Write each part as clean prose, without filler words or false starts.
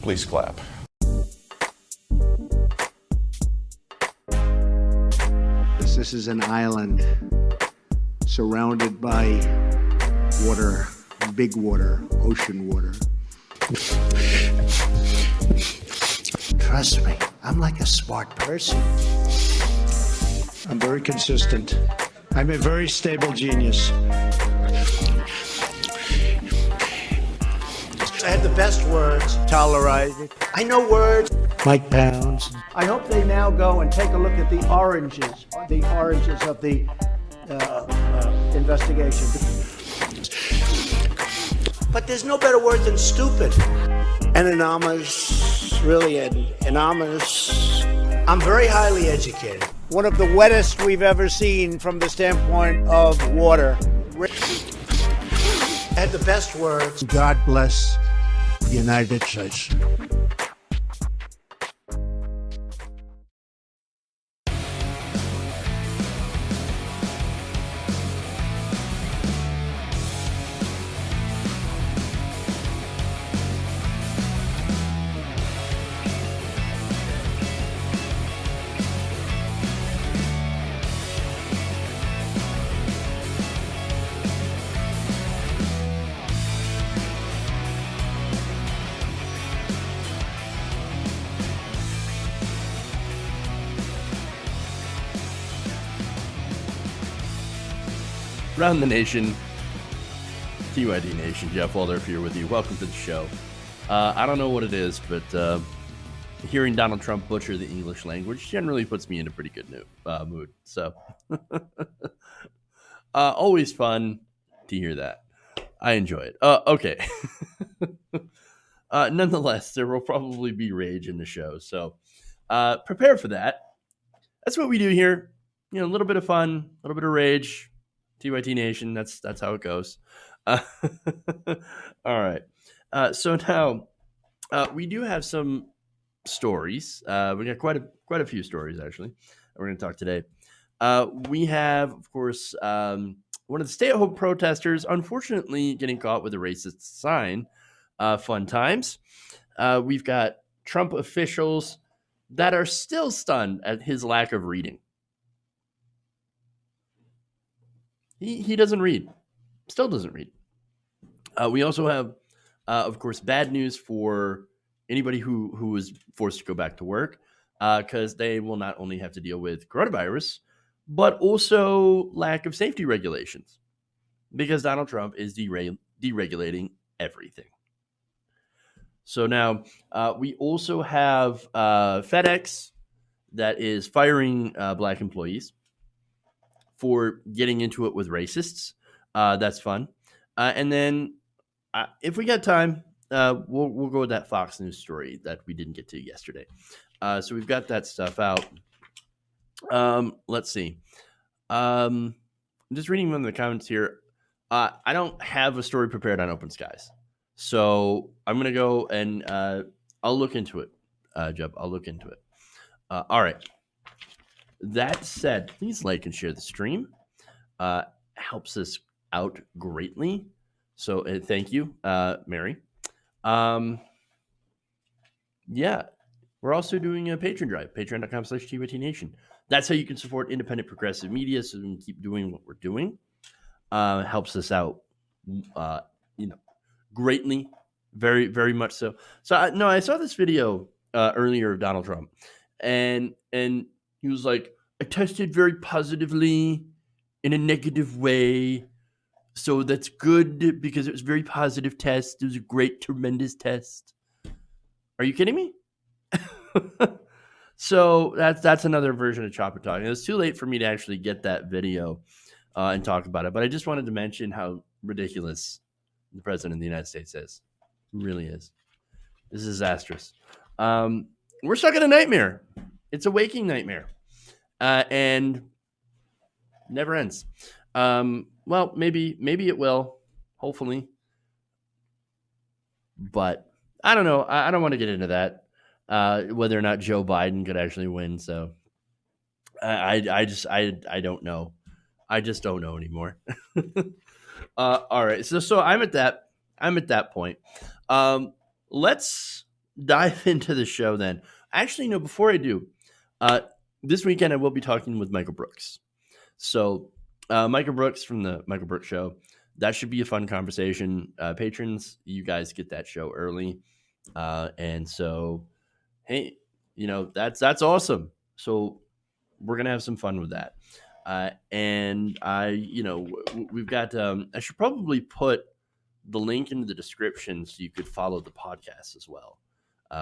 Please clap. This is an island surrounded by water, big water, ocean water. Trust me, I'm like a smart person. I'm very consistent. I'm a very stable genius. I had the best words. Tolerated. I know words. Mike Pounds. I hope they now go and take a look at the oranges of the investigation. But there's no better word than stupid. Anonymous, really anonymous. I'm very highly educated. One of the wettest we've ever seen from the standpoint of water. I had the best words. God bless the United States. Around the nation, TYD Nation, Jeff Waldorf here with you. Welcome to the show. I don't know what it is, but hearing Donald Trump butcher the English language generally puts me in a pretty good mood. So, always fun to hear that. I enjoy it. Okay. Nonetheless, there will probably be rage in the show. So, prepare for that. That's what we do here. You know, a little bit of fun, a little bit of rage. TYT Nation, that's how it goes. All right. So now we do have some stories. We got quite a few stories actually. We're going to talk today. We have, of course, one of the stay-at-home protesters, unfortunately, getting caught with a racist sign. Fun times. We've got Trump officials that are still stunned at his lack of reading. He doesn't read. Still doesn't read. We also have, of course, bad news for anybody who is forced to go back to work because they will not only have to deal with coronavirus, but also lack of safety regulations because Donald Trump is deregulating everything. So now we also have Fedex that is firing black employees for getting into it with racists. That's fun. And then if we got time, we'll go with that Fox News story that we didn't get to yesterday. So we've got that stuff out. Let's see. I'm just reading one of the comments here. I don't have a story prepared on Open Skies. So I'm going to go and I'll look into it, Jeb. I'll look into it. All right. That said, please like and share the stream. Helps us out greatly. So thank you, Mary. Yeah, we're also doing a Patreon drive, patreon.com/TYTNation. That's how you can support independent progressive media so we can keep doing what we're doing. Helps us out, greatly, very, very much so. So I saw this video earlier of Donald Trump, and he was like, I tested very positively in a negative way. So that's good because it was a very positive test. It was a great, tremendous test. Are you kidding me? So that's another version of Chopper Talk. It was too late for me to actually get that video and talk about it. But I just wanted to mention how ridiculous the president of the United States is. It really is. This is disastrous. We're stuck in a nightmare. It's a waking nightmare. And never ends. Well, maybe it will, hopefully. But I don't know. I don't want to get into that. Whether or not Joe Biden could actually win. So I don't know. I just don't know anymore. All right. So I'm at that point. Let's dive into the show then. Actually, no, before I do, uh, this weekend I will be talking with Michael Brooks. So, Michael Brooks from the Michael Brooks Show. That should be a fun conversation. Patrons, you guys get that show early. And so, hey, that's awesome. So we're gonna have some fun with that. And we've got. I should probably put the link into the description so you could follow the podcast as well,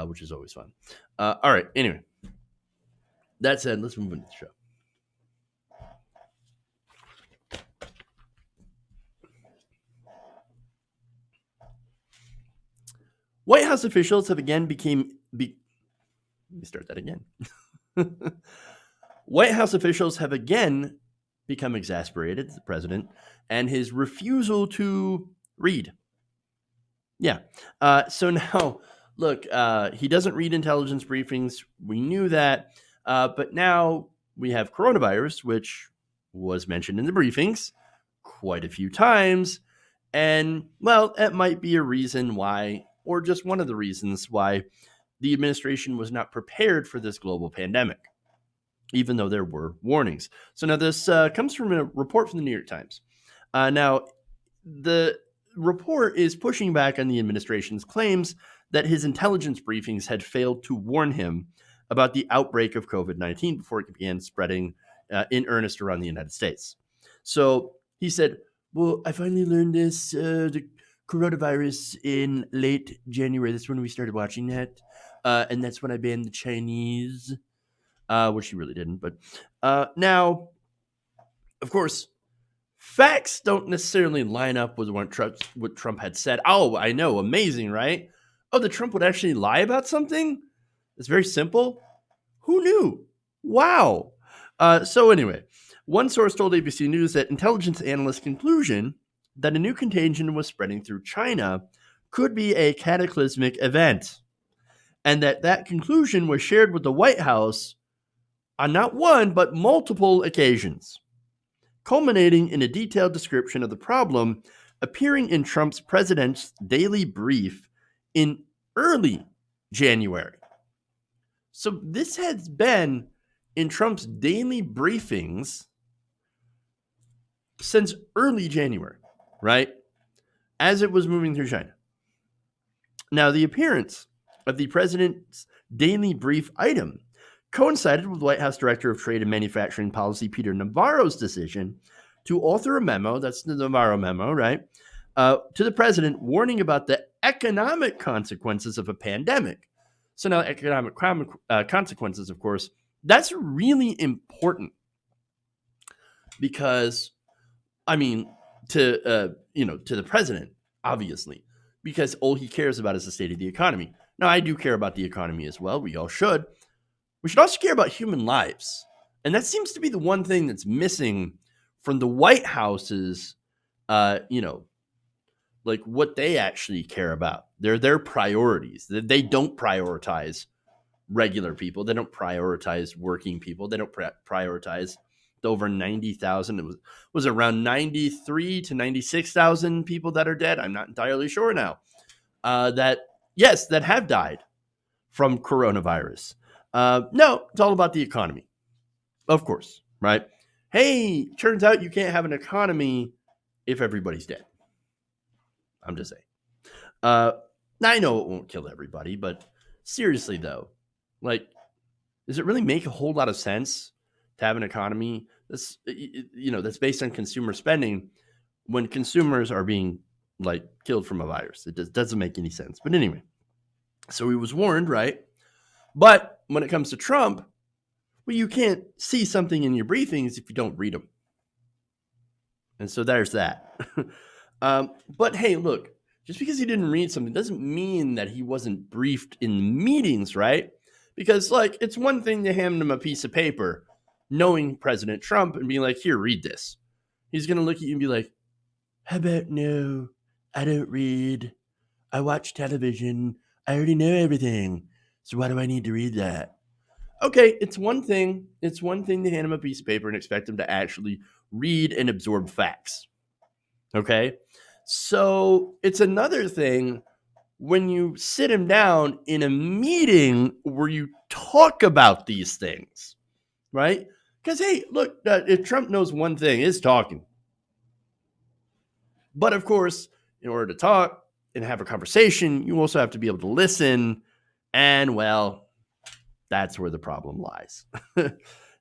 which is always fun. All right. Anyway, that said, let's move into the show. White House officials have again let me start that again. White House officials have again become exasperated at the president and his refusal to read. Yeah. So now, look, he doesn't read intelligence briefings. We knew that. But now we have coronavirus, which was mentioned in the briefings quite a few times. And, well, it might be a reason why, or just one of the reasons why the administration was not prepared for this global pandemic, even though there were warnings. So now this comes from a report from the New York Times. Now, the report is pushing back on the administration's claims that his intelligence briefings had failed to warn him about the outbreak of COVID-19 before it began spreading in earnest around the United States. So he said, well, I finally learned this, the coronavirus in late January. That's when we started watching that. And that's when I banned the Chinese, which he really didn't. But now, of course, facts don't necessarily line up with what Trump had said. Oh, I know. Amazing, right? Oh, that Trump would actually lie about something? It's very simple. Who knew? Wow. So anyway, one source told ABC News that intelligence analysts' conclusion that a new contagion was spreading through China could be a cataclysmic event, and that conclusion was shared with the White House on not one, but multiple occasions, culminating in a detailed description of the problem appearing in Trump's president's daily brief in early January. So this has been in Trump's daily briefings since early January, right? As it was moving through China. Now, the appearance of the president's daily brief item coincided with White House Director of Trade and Manufacturing Policy Peter Navarro's decision to author a memo, that's the Navarro memo, right, to the president warning about the economic consequences of a pandemic. So now economic consequences, of course, that's really important because, I mean, to the president, obviously, because all he cares about is the state of the economy. Now, I do care about the economy as well. We all should. We should also care about human lives. And that seems to be the one thing that's missing from the White House's, like what they actually care about. They're their priorities. They don't prioritize regular people. They don't prioritize working people. They don't prioritize the over 90,000. It was around 93 to 96,000 people that are dead. I'm not entirely sure now. That have died from coronavirus. No, it's all about the economy. Of course, right? Hey, turns out you can't have an economy if everybody's dead. I'm just saying. I know it won't kill everybody, but seriously though, like, does it really make a whole lot of sense to have an economy that's that's based on consumer spending when consumers are being like killed from a virus? It doesn't make any sense. But anyway, so he was warned, right? But when it comes to Trump, well, you can't see something in your briefings if you don't read them. And so there's that. But hey, look, just because he didn't read something doesn't mean that he wasn't briefed in meetings, right? Because, like, it's one thing to hand him a piece of paper, knowing President Trump, and being like, here, read this. He's going to look at you and be like, how about no, I don't read. I watch television. I already know everything. So why do I need to read that? Okay, it's one thing. It's one thing to hand him a piece of paper and expect him to actually read and absorb facts. Okay? So it's another thing when you sit him down in a meeting where you talk about these things, right? Because, hey, look, if Trump knows one thing, it's talking. But of course, in order to talk and have a conversation, you also have to be able to listen. And, well, that's where the problem lies.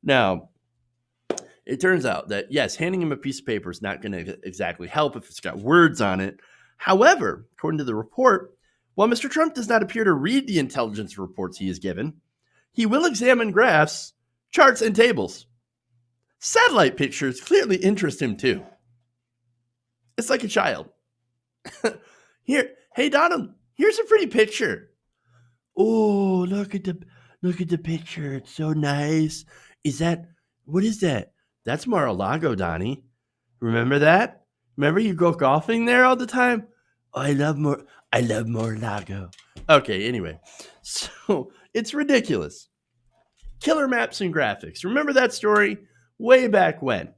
Now, it turns out that, yes, handing him a piece of paper is not going to exactly help if it's got words on it. However, according to the report, while Mr. Trump does not appear to read the intelligence reports he is given, he will examine graphs, charts, and tables. Satellite pictures clearly interest him too. It's like a child. Here, hey Donald, here's a pretty picture. Oh, look at the picture. It's so nice. What is that? That's Mar-a-Lago, Donnie. Remember that? Remember you go golfing there all the time? Oh, I love Mar-a-Lago. Okay, anyway. So it's ridiculous. Killer maps and graphics. Remember that story? Way back when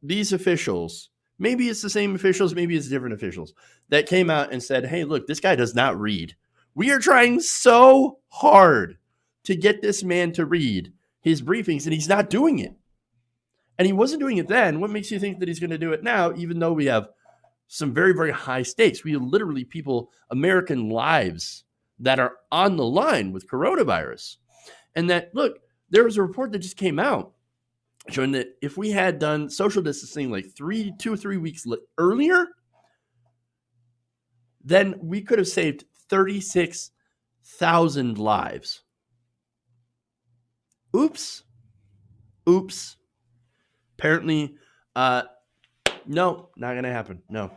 these officials, maybe it's the same officials, maybe it's different officials, that came out and said, hey, look, this guy does not read. We are trying so hard to get this man to read his briefings, and he's not doing it. And he wasn't doing it then. What makes you think that he's going to do it now, even though we have some very, very high stakes? We have literally American lives that are on the line with coronavirus. And that, look, there was a report that just came out showing that if we had done social distancing like 2 or 3 weeks earlier, then we could have saved 36,000 lives. Oops. Apparently, no, not going to happen. No,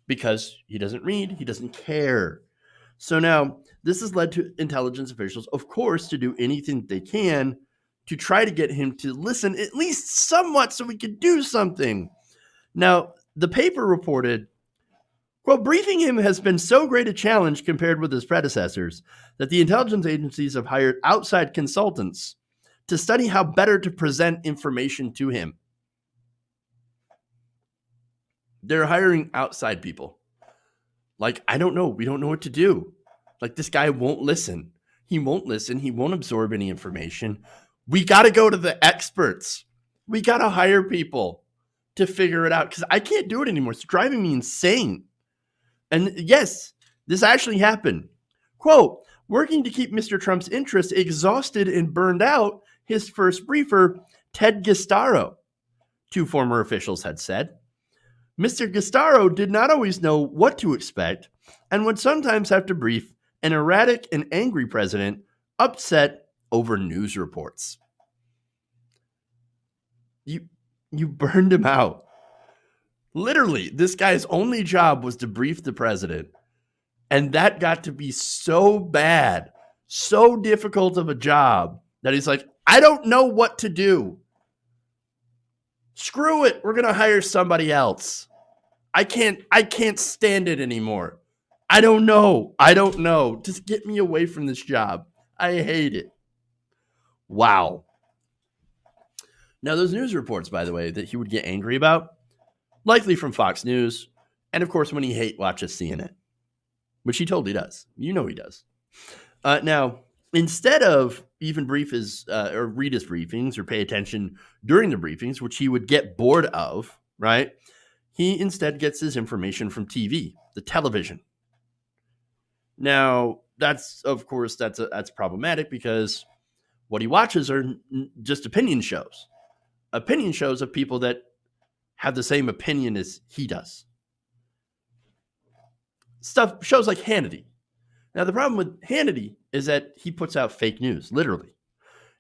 because he doesn't read. He doesn't care. So now this has led to intelligence officials, of course, to do anything they can to try to get him to listen at least somewhat so we could do something. Now, the paper reported, quote, briefing him has been so great a challenge compared with his predecessors that the intelligence agencies have hired outside consultants to study how better to present information to him. They're hiring outside people. Like, I don't know. We don't know what to do. Like, this guy won't listen. He won't listen. He won't absorb any information. We got to go to the experts. We got to hire people to figure it out because I can't do it anymore. It's driving me insane. And yes, this actually happened. Quote, working to keep Mr. Trump's interest exhausted and burned out, his first briefer, Ted Gistaro, 2 former officials had said. Mr. Gistaro did not always know what to expect and would sometimes have to brief an erratic and angry president upset over news reports. You burned him out. Literally, this guy's only job was to brief the president. And that got to be so bad, so difficult of a job that he's like, I don't know what to do. Screw it. We're going to hire somebody else. I can't stand it anymore. I don't know. Just get me away from this job. I hate it. Wow. Now, those news reports, by the way, that he would get angry about, likely from Fox News, and of course, when he hate watches CNN, which he totally does. You know he does. Now, instead of even brief his or read his briefings or pay attention during the briefings, which he would get bored of, right? He instead gets his information from TV, the television. Now, that's problematic because what he watches are just opinion shows of people that have the same opinion as he does. Shows like Hannity. Now, the problem with Hannity is that he puts out fake news, literally.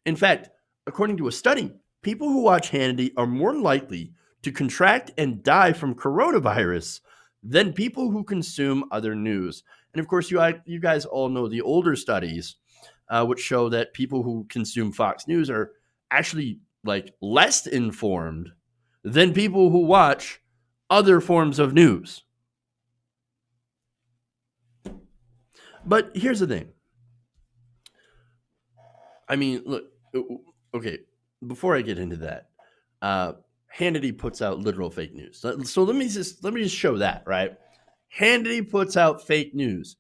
In fact, according to a study, people who watch Hannity are more likely to contract and die from coronavirus than people who consume other news. And of course, you guys all know the older studies which show that people who consume Fox News are actually like less informed than people who watch other forms of news. But here's the thing. I mean, look, okay, before I get into that, Hannity puts out literal fake news. So let me just show that, right? Hannity puts out fake news.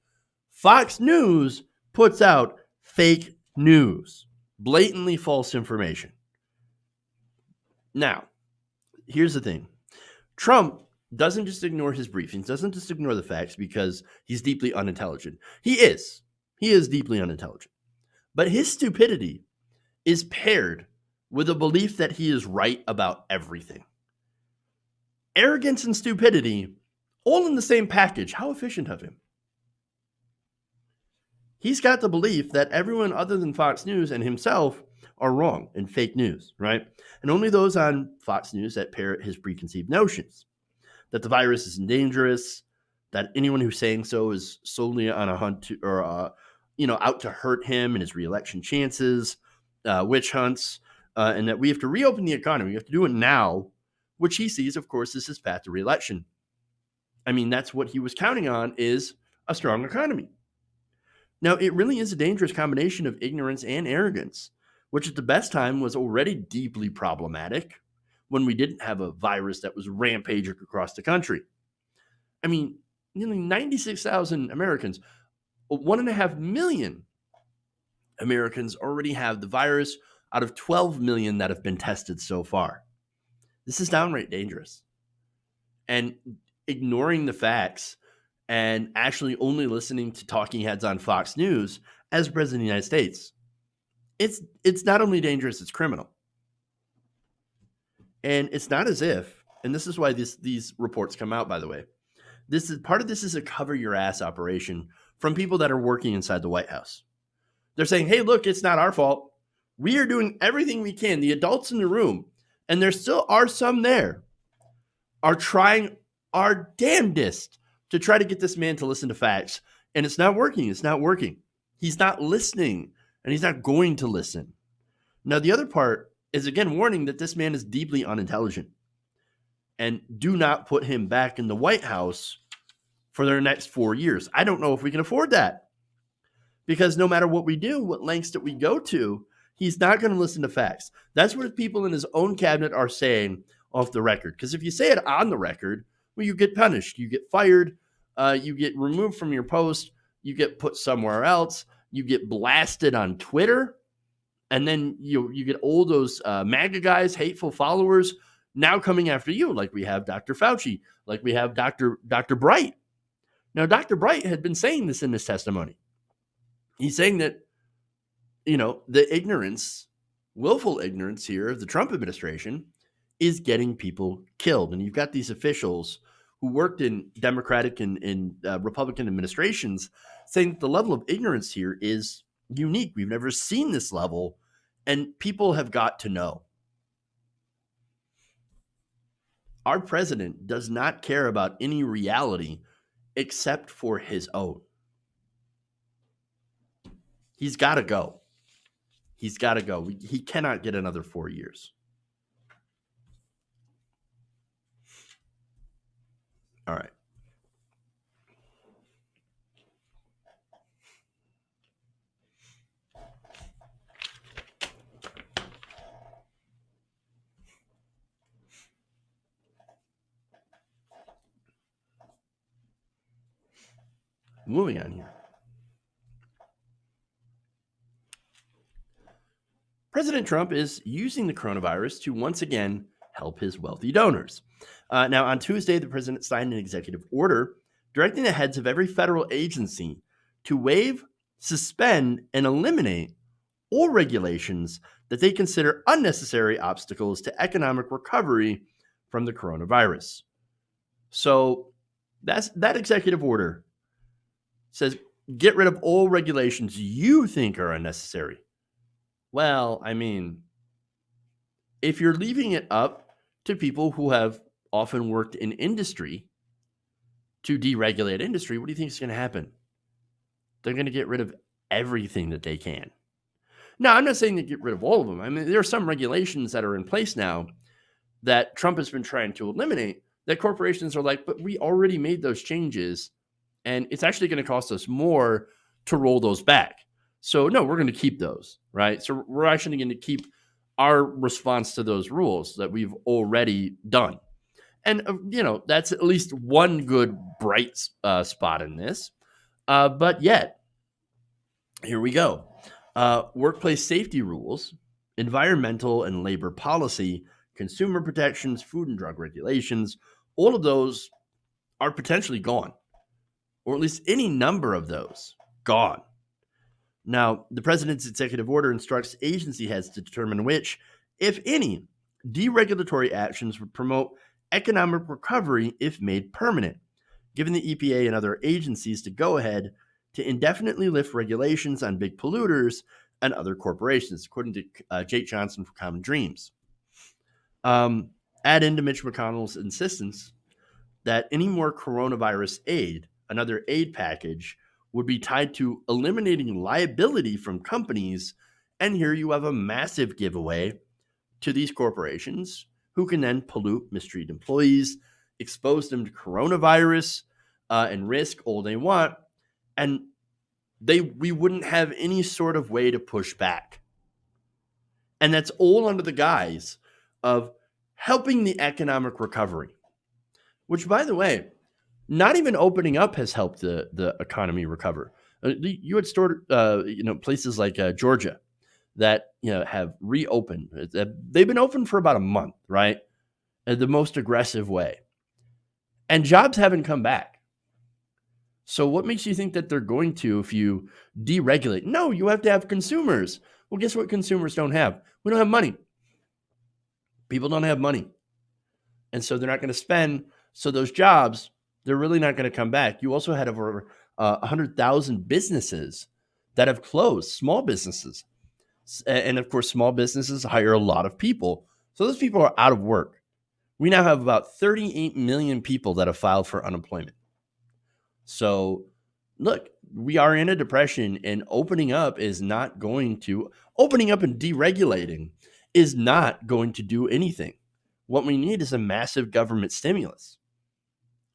Fox News puts out fake news, blatantly false information. Now, here's the thing. Trump doesn't just ignore his briefings, doesn't just ignore the facts because he's deeply unintelligent. He is. He is deeply unintelligent. But his stupidity is paired with a belief that he is right about everything. Arrogance and stupidity, all in the same package. How efficient of him. He's got the belief that everyone other than Fox News and himself are wrong and fake news, right? And only those on Fox News that parrot his preconceived notions. That the virus isn't dangerous, that anyone who's saying so is solely on a hunt to, or out to hurt him and his reelection chances, witch hunts, and that we have to reopen the economy. We have to do it now, which he sees, of course, is his path to reelection. I mean, that's what he was counting on, is a strong economy. Now, it really is a dangerous combination of ignorance and arrogance, which at the best time was already deeply problematic when we didn't have a virus that was rampaging across the country. I mean, nearly 96,000 Americans, 1.5 million Americans already have the virus out of 12 million that have been tested so far. This is downright dangerous. And ignoring the facts and actually only listening to talking heads on Fox News as president of the United States, it's not only dangerous, it's criminal. And it's not as if, and this is why these reports come out, by the way, part of this is a cover your ass operation from people that are working inside the White House. They're saying, hey, look, it's not our fault. We are doing everything we can. The adults in the room, and there still are some there, are trying our damnedest to try to get this man to listen to facts. And it's not working. It's not working. He's not listening, and he's not going to listen. Now, the other part is, again, warning that this man is deeply unintelligent. And do not put him back in the White House for their next 4 years. I don't know if we can afford that. Because no matter what we do, what lengths that we go to, he's not going to listen to facts. That's what people in his own cabinet are saying off the record. Because if you say it on the record, well, you get punished. You get fired. You get removed from your post. You get put somewhere else. You get blasted on Twitter. And then you get all those MAGA guys, hateful followers, now coming after you, like we have Dr. Fauci, like we have Dr. Bright. Now, Dr. Bright had been saying this in his testimony. He's saying that, the ignorance, willful ignorance here of the Trump administration is getting people killed. And you've got these officials who worked in Democratic and Republican administrations saying that the level of ignorance here is unique. We've never seen this level, and people have got to know. Our president does not care about any reality except for his own. He's got to go. He's got to go. He cannot get another 4 years. All right. Moving on here. President Trump is using the coronavirus to once again help his wealthy donors. Now, on Tuesday, the president signed an executive order directing the heads of every federal agency to waive, suspend, and eliminate all regulations that they consider unnecessary obstacles to economic recovery from the coronavirus. So that executive order says, get rid of all regulations you think are unnecessary. Well, I mean, if you're leaving it up to people who have often worked in industry to deregulate industry, what do you think is going to happen? They're going to get rid of everything that they can. Now, I'm not saying to get rid of all of them. I mean, there are some regulations that are in place now that Trump has been trying to eliminate that corporations are like, but we already made those changes, and it's actually going to cost us more to roll those back. So, no, we're going to keep those, right? So we're actually going to keep our response to those rules that we've already done. And, that's at least one good bright spot in this. But yet, here we go. Workplace safety rules, environmental and labor policy, consumer protections, food and drug regulations, all of those are potentially gone, or at least any number of those gone. Now, the president's executive order instructs agency heads to determine which, if any, deregulatory actions would promote economic recovery if made permanent, giving the EPA and other agencies to go ahead to indefinitely lift regulations on big polluters and other corporations, according to Jake Johnson from Common Dreams. Add into Mitch McConnell's insistence that any more coronavirus aid, another aid package, would be tied to eliminating liability from companies. And here you have a massive giveaway to these corporations who can then pollute, mistreat employees, expose them to coronavirus, and risk all they want. And we wouldn't have any sort of way to push back. And that's all under the guise of helping the economic recovery, which, by the way, not even opening up has helped the economy recover. You had stored, places like Georgia that have reopened. They've been open for about a month, right? The most aggressive way, and jobs haven't come back. So what makes you think that they're going to if you deregulate? No, you have to have consumers. Well, guess what? Consumers don't have. We don't have money. People don't have money, and so they're not going to spend. So those jobs, they're really not going to come back. You also had over 100,000 businesses that have closed, small businesses. And of course, small businesses hire a lot of people. So those people are out of work. We now have about 38 million people that have filed for unemployment. So look, we are in a depression, and opening up and deregulating is not going to do anything. What we need is a massive government stimulus.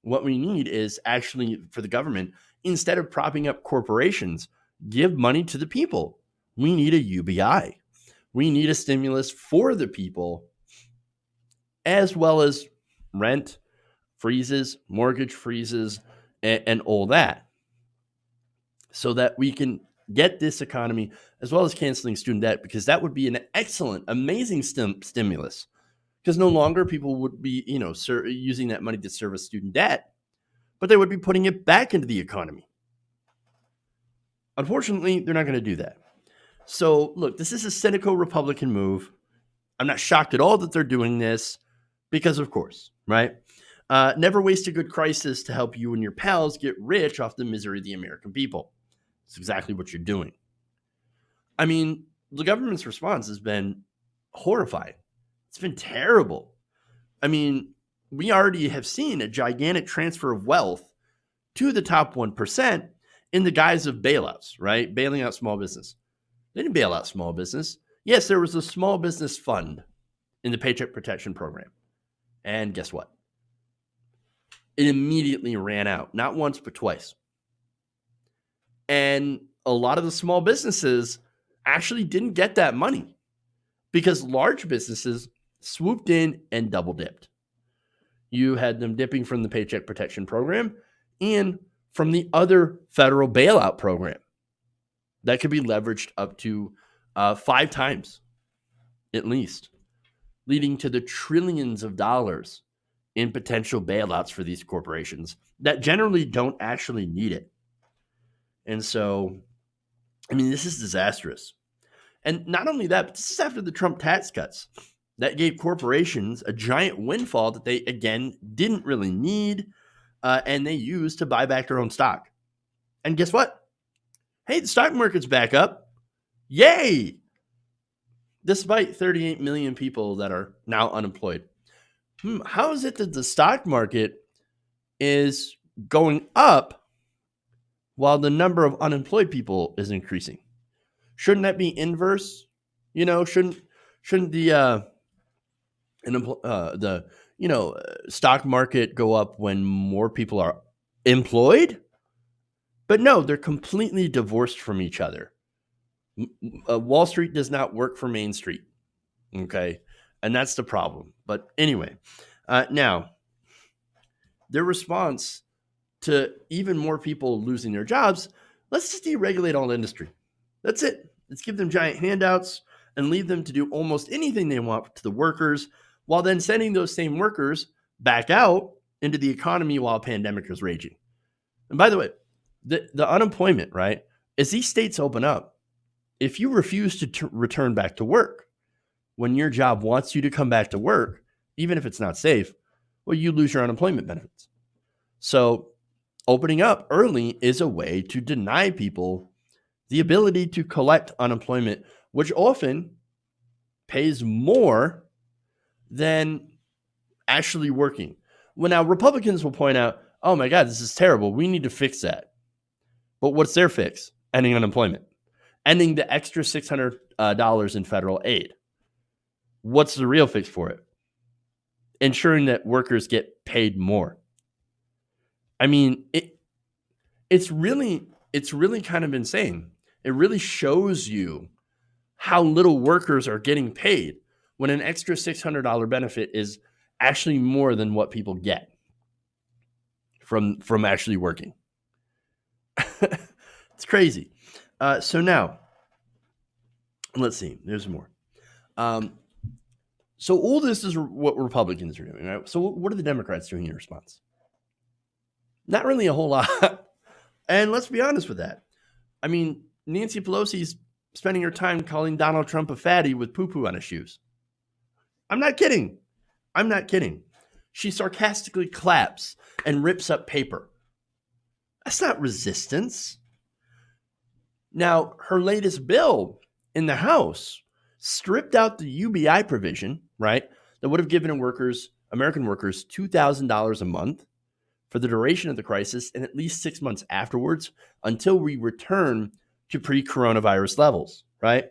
What we need is actually for the government, instead of propping up corporations, give money to the people. We need a UBI. We need a stimulus for the people, as well as rent freezes, mortgage freezes, and all that, so that we can get this economy, as well as canceling student debt, because that would be an excellent, amazing stimulus. Because no longer people would be, using that money to service student debt, but they would be putting it back into the economy. Unfortunately, they're not going to do that. So, look, this is a cynical Republican move. I'm not shocked at all that they're doing this because, of course, right? Never waste a good crisis to help you and your pals get rich off the misery of the American people. It's exactly what you're doing. I mean, the government's response has been horrifying. It's been terrible. I mean, we already have seen a gigantic transfer of wealth to the top 1% in the guise of bailouts, right? Bailing out small business. They didn't bail out small business. Yes, there was a small business fund in the Paycheck Protection Program. And guess what? It immediately ran out, not once, but twice. And a lot of the small businesses actually didn't get that money because large businesses swooped in and double dipped. You had them dipping from the Paycheck Protection Program and from the other federal bailout program that could be leveraged up to 5 times at least, leading to the trillions of dollars in potential bailouts for these corporations that generally don't actually need it. And so, I mean, this is disastrous. And not only that, but this is after the Trump tax cuts that gave corporations a giant windfall that they, again, didn't really need, and they used to buy back their own stock. And guess what? Hey, the stock market's back up. Yay! Despite 38 million people that are now unemployed. How is it that the stock market is going up while the number of unemployed people is increasing? Shouldn't that be inverse? Shouldn't the stock market go up when more people are employed? But no, they're completely divorced from each other. Wall Street does not work for Main Street. Okay. And that's the problem. But anyway, now their response to even more people losing their jobs, let's just deregulate all industry. That's it. Let's give them giant handouts and leave them to do almost anything they want to the workers, while then sending those same workers back out into the economy while a pandemic is raging. And by the way, the unemployment, right? As these states open up, if you refuse to return back to work when your job wants you to come back to work, even if it's not safe, well, you lose your unemployment benefits. So opening up early is a way to deny people the ability to collect unemployment, which often pays more than actually working. Well, now Republicans will point out, oh my God, this is terrible. We need to fix that. But what's their fix? Ending unemployment, ending the extra $600 in federal aid. What's the real fix for it? Ensuring that workers get paid more. I mean, it's really kind of insane. It really shows you how little workers are getting paid when an extra $600 benefit is actually more than what people get from actually working. It's crazy. So now, let's see. There's more. So all this is what Republicans are doing, right? So what are the Democrats doing in response? Not really a whole lot. And let's be honest with that. I mean, Nancy Pelosi's spending her time calling Donald Trump a fatty with poo-poo on his shoes. I'm not kidding. She sarcastically claps and rips up paper. That's not resistance. Now, her latest bill in the House stripped out the UBI provision, right, that would have given American workers $2,000 a month for the duration of the crisis and at least 6 months afterwards until we return to pre-coronavirus levels, right?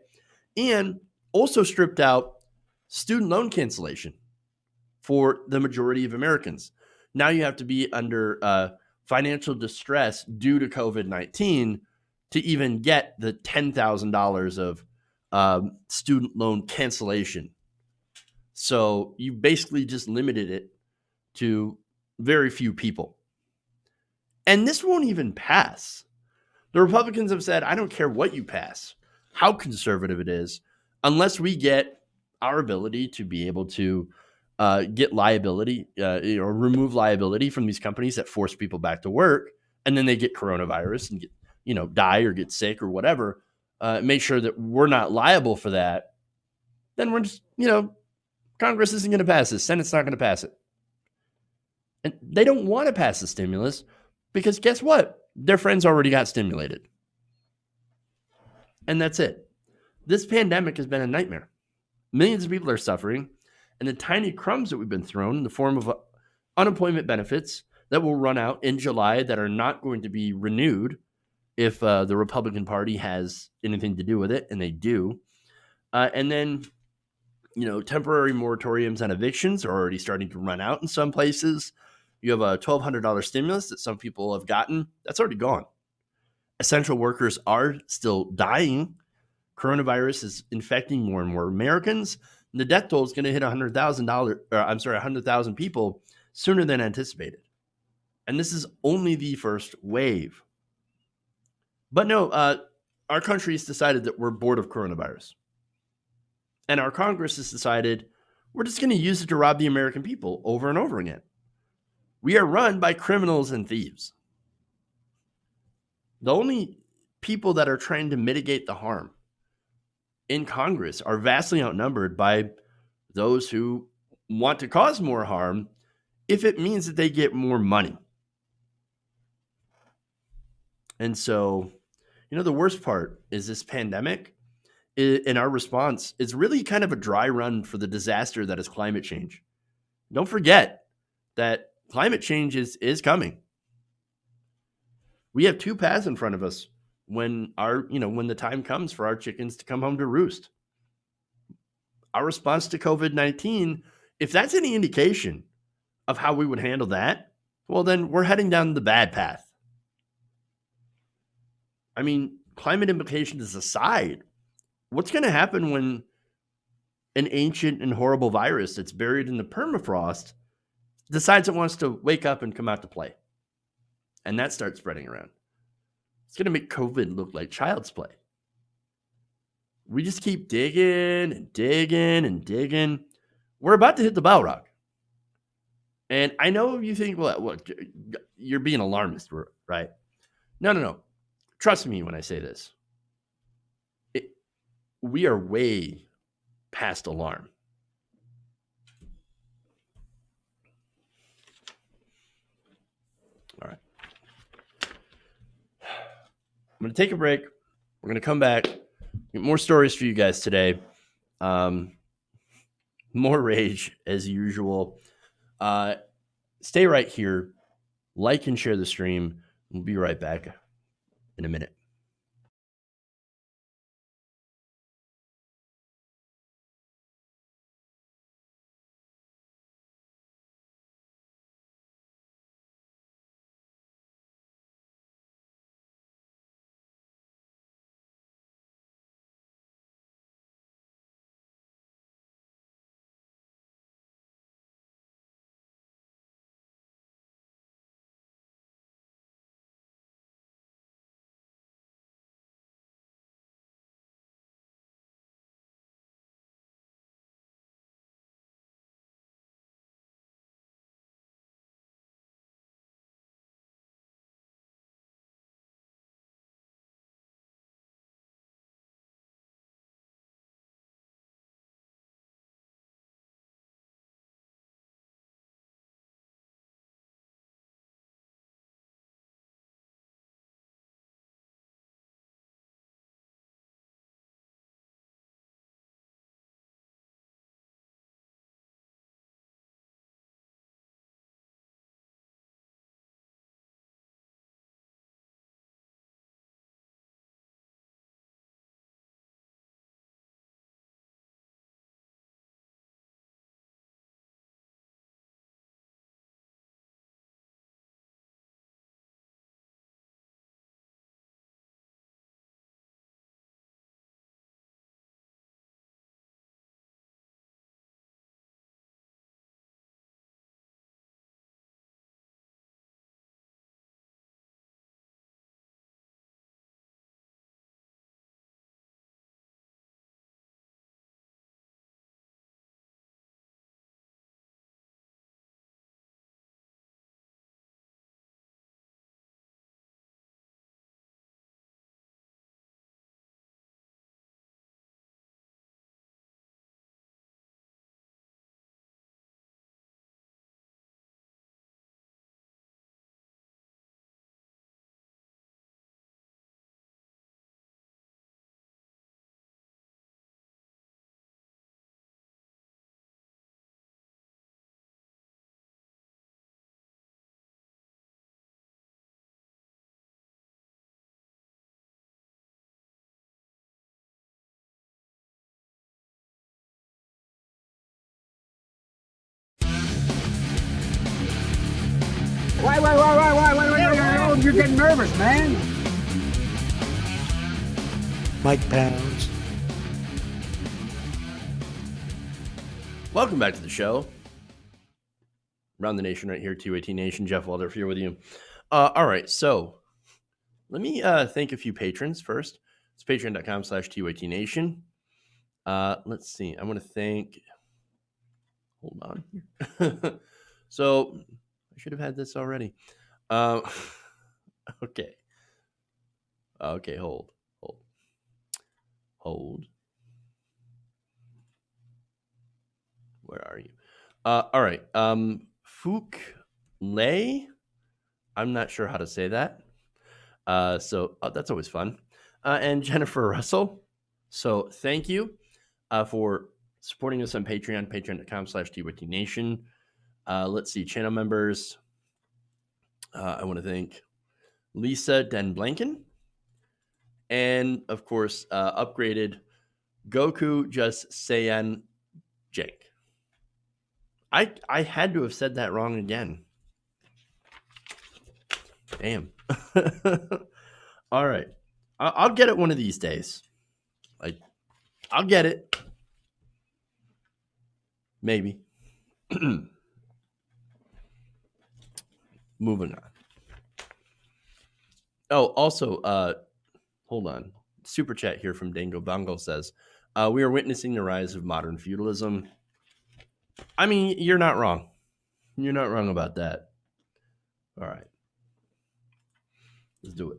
And also stripped out student loan cancellation for the majority of Americans. Now you have to be under financial distress due to COVID-19 to even get the $10,000 of student loan cancellation. So you basically just limited it to very few people. And this won't even pass. The Republicans have said, I don't care what you pass, how conservative it is, unless we get our ability to be able to get liability or remove liability from these companies that force people back to work, and then they get coronavirus and get, die or get sick or whatever, make sure that we're not liable for that, then we're just, Congress isn't going to pass this. Senate's not going to pass it. And they don't want to pass the stimulus because guess what? Their friends already got stimulated. And that's it. This pandemic has been a nightmare. Millions of people are suffering, and the tiny crumbs that we've been thrown in the form of unemployment benefits that will run out in July that are not going to be renewed if the Republican Party has anything to do with it, and they do. And then, temporary moratoriums on evictions are already starting to run out in some places. You have a $1,200 stimulus that some people have gotten. That's already gone. Essential workers are still dying. Coronavirus is infecting more and more Americans. And the death toll is going to hit 100,000 people sooner than anticipated. And this is only the first wave. But no, our country has decided that we're bored of coronavirus. And our Congress has decided we're just going to use it to rob the American people over and over again. We are run by criminals and thieves. The only people that are trying to mitigate the harm in Congress are vastly outnumbered by those who want to cause more harm if it means that they get more money. And so, the worst part is this pandemic in our response is really kind of a dry run for the disaster that is climate change. Don't forget that climate change is coming. We have two paths in front of us when when the time comes for our chickens to come home to roost. Our response to COVID-19, if that's any indication of how we would handle that, well, then we're heading down the bad path. I mean, climate implications aside, what's going to happen when an ancient and horrible virus that's buried in the permafrost decides it wants to wake up and come out to play? and that starts spreading around, it's going to make COVID look like child's play. We just keep digging and digging and digging. We're about to hit the bell rock. And I know you think, well, you're being alarmist, right? No. Trust me when I say this. We are way past alarm. All right. I'm going to take a break. We're going to come back. Get more stories for you guys today. More rage as usual. Stay right here. Like and share the stream. We'll be right back in a minute. Why? You're getting nervous, man. Mike Pounds. Welcome back to the show. Around the nation right here, 218 Nation. Jeff Waldorf here with you. All right, so let me thank a few patrons first. It's patreon.com/218 Nation. Let's see. I want to thank. Hold on here. So I should have had this already. Okay. Okay, hold. Where are you? All right. Fook Lay. I'm not sure how to say that. So that's always fun. And Jennifer Russell. So thank you for supporting us on Patreon, patreon.com/TWTNation. Let's see, channel members. I want to thank Lisa Den Blanken. And of course, upgraded Goku Just Saiyan Jake. I had to have said that wrong again. Damn. All right. I'll get it one of these days. I'll get it. Maybe. Moving on. Oh, also, hold on. Super chat here from Dango Bongo says, we are witnessing the rise of modern feudalism. I mean, you're not wrong. You're not wrong about that. All right. Let's do it.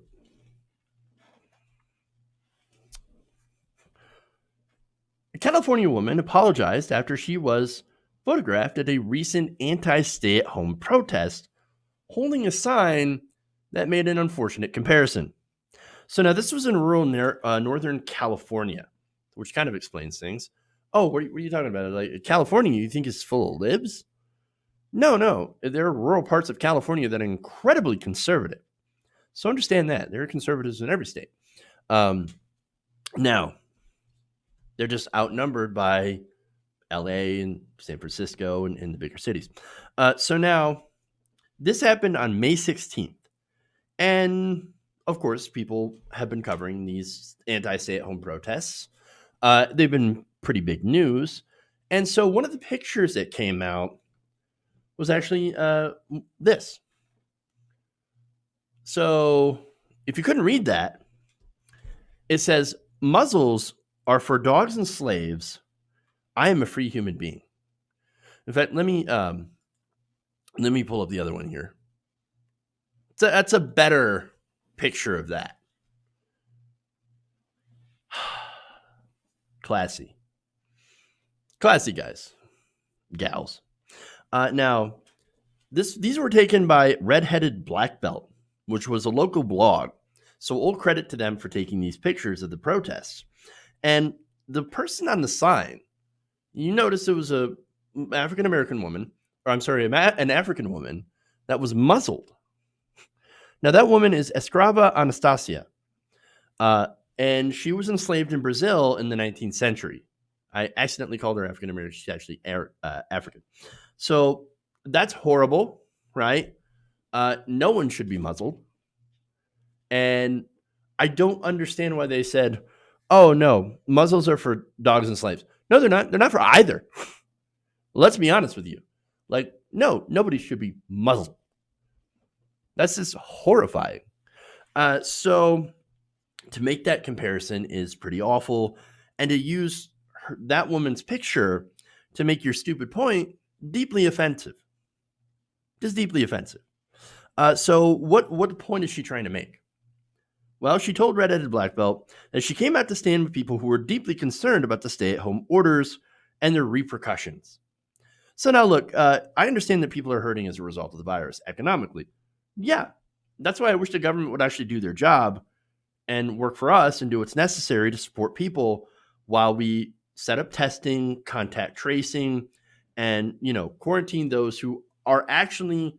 A California woman apologized after she was photographed at a recent anti-stay at home protest holding a sign that made an unfortunate comparison. So now this was in rural Northern California, which kind of explains things. Oh, what are you talking about? Like California, you think is full of libs? No. There are rural parts of California that are incredibly conservative. So understand that. There are conservatives in every state. Now, they're just outnumbered by LA and San Francisco and the bigger cities. So now, this happened on May 16th. And of course, people have been covering these anti-stay-at-home protests. They've been pretty big news. And so one of the pictures that came out was actually this. So if you couldn't read that, it says, muzzles are for dogs and slaves. I am a free human being. In fact, let me pull up the other one here. That's a better picture of that. Classy, guys, gals. Now, these were taken by Redheaded Black Belt, which was a local blog. So all credit to them for taking these pictures of the protests. And the person on the sign, you notice it was a African American woman, or I'm sorry, an African woman that was muzzled. Now that woman is Escrava Anastasia, and she was enslaved in Brazil in the 19th century. I accidentally called her African American. She's actually African. So that's horrible, right? No one should be muzzled. And I don't understand why they said, oh, no, muzzles are for dogs and slaves. No, they're not. They're not for either. Let's be honest with you. Like, no, nobody should be muzzled. That's just horrifying. So to make that comparison is pretty awful. And to use that woman's picture to make your stupid point, deeply offensive. Just deeply offensive. So what point is she trying to make? Well, she told Redheaded Black Belt that she came out to stand with people who were deeply concerned about the stay-at-home orders and their repercussions. So now look, I understand that people are hurting as a result of the virus economically. Yeah, that's why I wish the government would actually do their job and work for us and do what's necessary to support people while we set up testing, contact tracing, and, quarantine those who are actually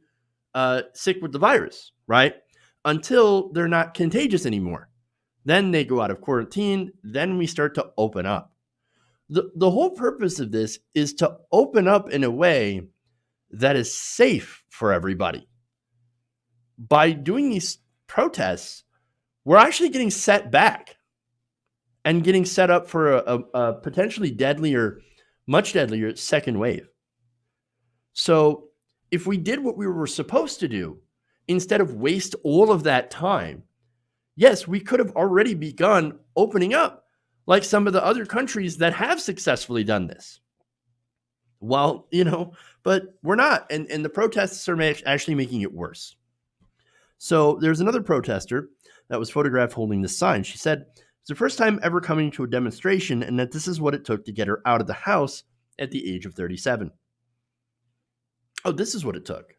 sick with the virus, right? Until they're not contagious anymore. Then they go out of quarantine. Then we start to open up. The whole purpose of this is to open up in a way that is safe for everybody. By doing these protests, we're actually getting set back and getting set up for a potentially much deadlier second wave. So if we did what we were supposed to do, instead of waste all of that time, yes, we could have already begun opening up like some of the other countries that have successfully done this. Well, but we're not. And the protests are actually making it worse. So there's another protester that was photographed holding this sign. She said, it's the first time ever coming to a demonstration and that this is what it took to get her out of the house at the age of 37. Oh, this is what it took.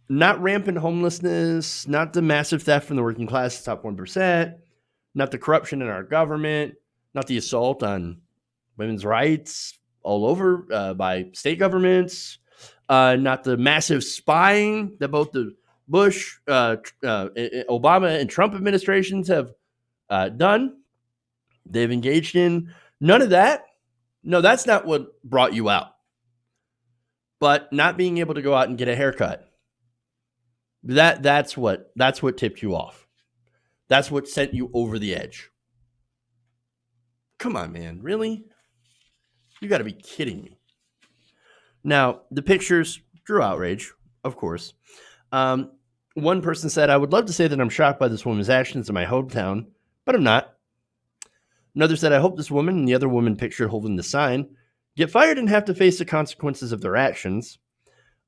Not rampant homelessness, not the massive theft from the working class, top 1%, not the corruption in our government, not the assault on women's rights all over by state governments, not the massive spying that both the Bush, Obama, and Trump administrations have done. They've engaged in none of that. No, that's not what brought you out. But not being able to go out and get a haircut. That's what tipped you off. That's what sent you over the edge. Come on, man. Really? You got to be kidding me. Now, the pictures drew outrage, of course. One person said, I would love to say that I'm shocked by this woman's actions in my hometown, but I'm not. Another said, I hope this woman and the other woman pictured holding the sign get fired and have to face the consequences of their actions.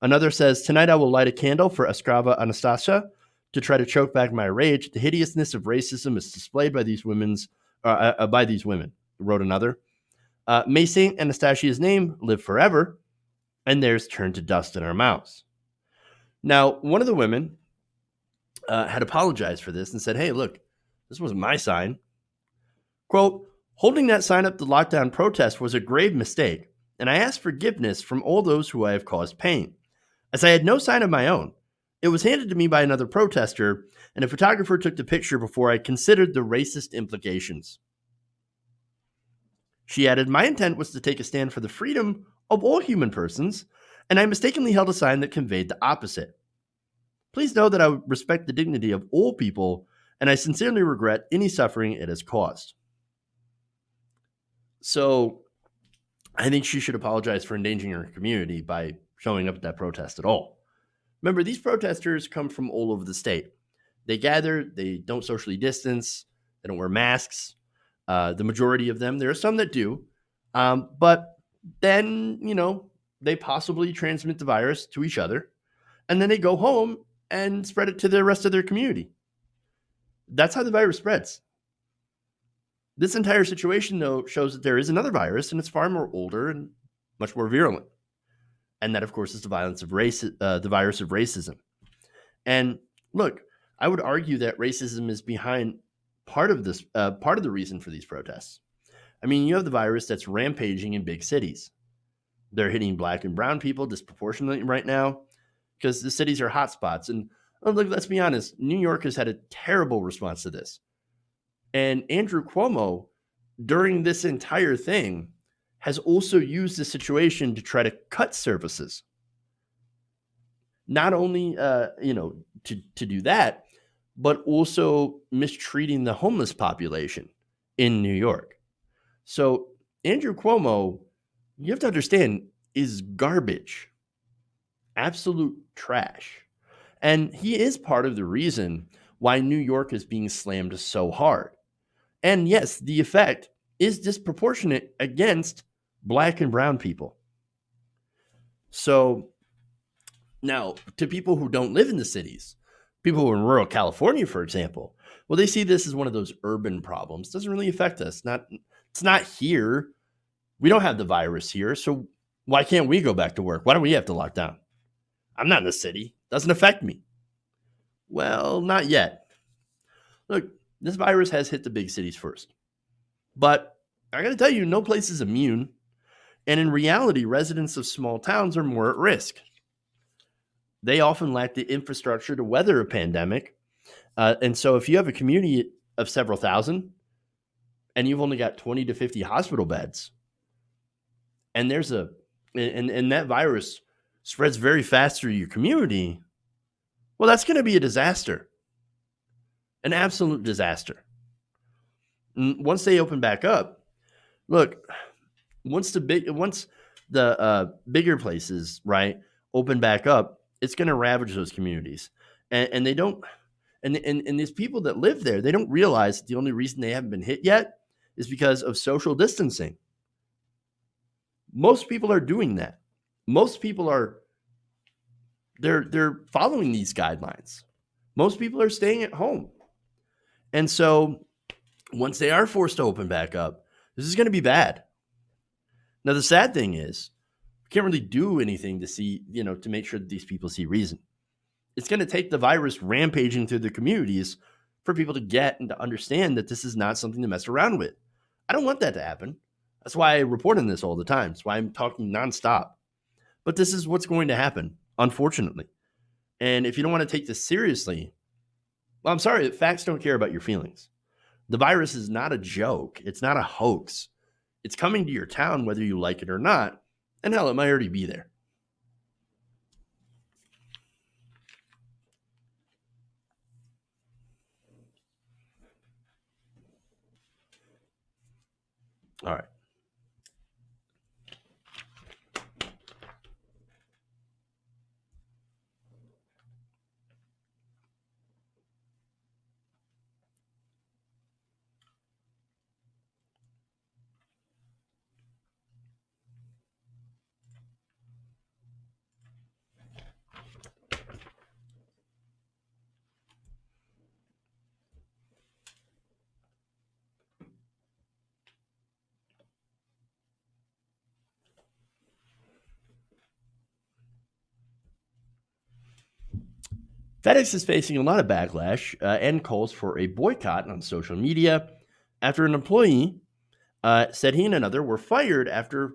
Another says, tonight I will light a candle for Eskrava Anastasia to try to choke back my rage. The hideousness of racism is displayed by these by these women, wrote another. May St. Anastasia's name live forever, and theirs turn to dust in our mouths. Now, one of the women had apologized for this and said, hey, look, this wasn't my sign. Quote, holding that sign up the lockdown protest was a grave mistake, and I ask forgiveness from all those who I have caused pain, as I had no sign of my own. It was handed to me by another protester, and a photographer took the picture before I considered the racist implications. She added, my intent was to take a stand for the freedom of all human persons, and I mistakenly held a sign that conveyed the opposite. Please know that I respect the dignity of all people, and I sincerely regret any suffering it has caused. So I think she should apologize for endangering her community by showing up at that protest at all. Remember, these protesters come from all over the state. They gather, they don't socially distance, they don't wear masks. The majority of them, there are some that do, but then, they possibly transmit the virus to each other, and then they go home and spread it to the rest of their community. That's how the virus spreads. This entire situation, though, shows that there is another virus, and it's far more older and much more virulent. And that, of course, is the virus of racism. And look, I would argue that racism is behind part of the reason for these protests. I mean, you have the virus that's rampaging in big cities. They're hitting black and brown people disproportionately right now because the cities are hotspots. And look, let's be honest, New York has had a terrible response to this. And Andrew Cuomo, during this entire thing, has also used the situation to try to cut services. Not only, to do that, but also mistreating the homeless population in New York. So Andrew Cuomo, you have to understand, is garbage, absolute trash. And he is part of the reason why New York is being slammed so hard. And yes, the effect is disproportionate against black and brown people. So now, to people who don't live in the cities, people who are in rural California, for example, well, they see this as one of those urban problems. It doesn't really affect us. It's not here. We don't have the virus here. So why can't we go back to work? Why do we have to lock down? I'm not in the city. It doesn't affect me. Well, not yet. Look, this virus has hit the big cities first. But I got to tell you, no place is immune. And in reality, residents of small towns are more at risk. They often lack the infrastructure to weather a pandemic. And so if you have a community of several thousand and you've only got 20 to 50 hospital beds, and and that virus spreads very fast through your community, well, that's going to be a disaster. An absolute disaster. And once they open back up, look, once the bigger places, right, open back up, it's going to ravage those communities. And they don't, and these people that live there, they don't realize that the only reason they haven't been hit yet is because of social distancing. Most people are doing that. Most people they're following these guidelines. Most people are staying at home. And so once they are forced to open back up, this is going to be bad. Now, the sad thing is, we can't really do anything to see, to make sure that these people see reason. It's going to take the virus rampaging through the communities for people to get and to understand that this is not something to mess around with. I don't want that to happen. That's why I report on this all the time. That's why I'm talking nonstop. But this is what's going to happen, unfortunately. And if you don't want to take this seriously, well, I'm sorry, facts don't care about your feelings. The virus is not a joke. It's not a hoax. It's coming to your town, whether you like it or not. And hell, it might already be there. All right. FedEx is facing a lot of backlash and calls for a boycott on social media after an employee said he and another were fired after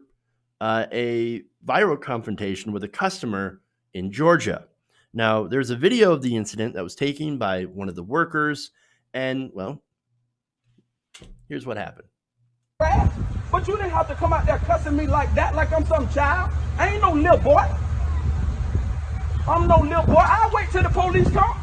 a viral confrontation with a customer in Georgia. Now, there's a video of the incident that was taken by one of the workers, and, well, here's what happened. But you didn't have to come out there cussing me like that, like I'm some child. I ain't no little boy. I'm no little boy. I'll wait till the police come.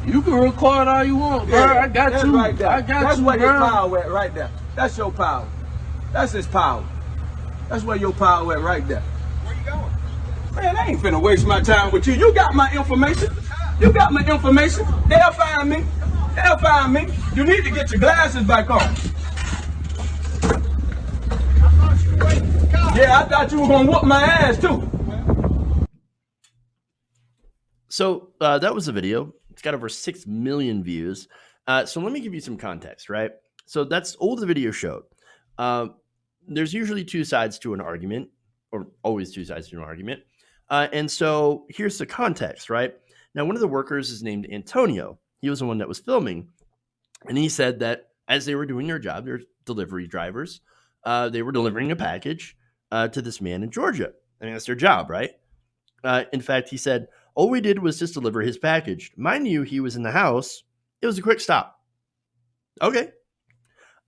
You can record all you want, bro. I got you. Right there. I got That's you, where bro. your power at right there. That's your power. That's his power. That's where your power at right there. Where you going? Man, I ain't finna waste my time with you. You got my information. You got my information. They'll find me. They'll find me. You need to get your glasses back on. Yeah, I thought you were gonna whoop my ass too. So that was a video. It's got over 6 million views. So let me give you some context, right? So that's all the video showed. There's usually two sides to an argument, or always two sides to an argument. And so here's the context, right? Now, one of the workers is named Antonio. He was the one that was filming. And he said that as they were doing their job, they're delivery drivers, they were delivering a package to this man in Georgia. I mean, that's their job, right? In fact, he said, all we did was just deliver his package. Mind you, he was in the house. It was a quick stop. Okay.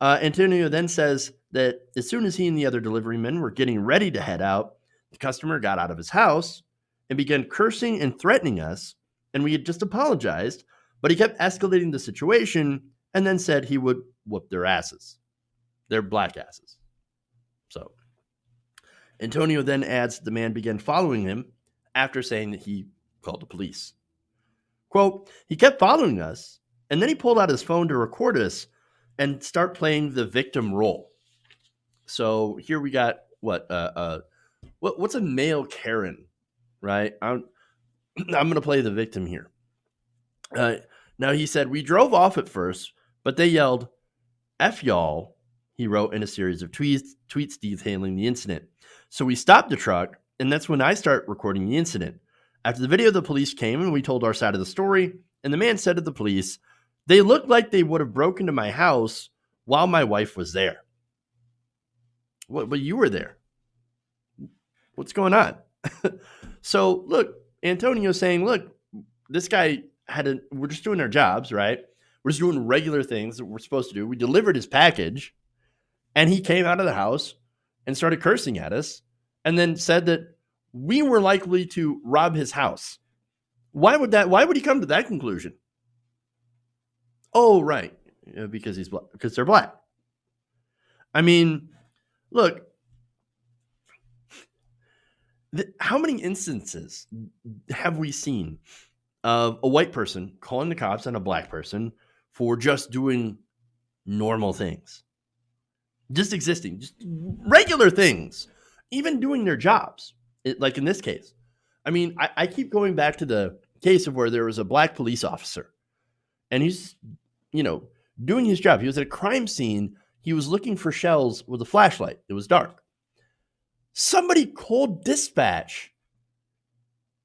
Antonio then says that as soon as he and the other delivery men were getting ready to head out, the customer got out of his house and began cursing and threatening us. And we had just apologized, but he kept escalating the situation and then said he would whoop their asses, their black asses. So Antonio then adds the man began following him after saying that he called the police. Quote, he kept following us, and then he pulled out his phone to record us and start playing the victim role. So here we got what's a male Karen, right? I'm going to play the victim here. Now he said, we drove off at first, but they yelled, F y'all, he wrote in a series of tweets detailing the incident. So we stopped the truck, and that's when I start recording the incident. After the video, the police came and we told our side of the story, and the man said to the police, they looked like they would have broken into my house while my wife was there. But you were there. What's going on? So look, Antonio's saying, look, this guy we're just doing our jobs, right? We're just doing regular things that we're supposed to do. We delivered his package, and he came out of the house and started cursing at us and then said that we were likely to rob his house. Why would he come to that conclusion? Oh, right. Because because they're black. I mean, look, how many instances have we seen of a white person calling the cops on a black person for just doing normal things? Just existing, just regular things, even doing their jobs. Like in this case, I mean, I keep going back to the case of where there was a black police officer and he's, doing his job. He was at a crime scene. He was looking for shells with a flashlight. It was dark. Somebody called dispatch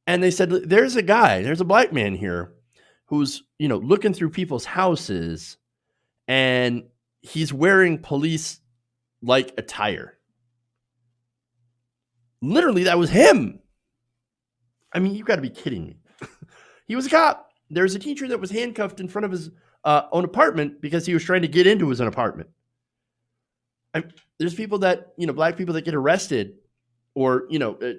and they said, there's a black man here who's, looking through people's houses and he's wearing police like attire. Literally, that was him. I mean, you've got to be kidding me. He was a cop. There's a teacher that was handcuffed in front of his own apartment because he was trying to get into his own apartment. There's people that, black people that get arrested or,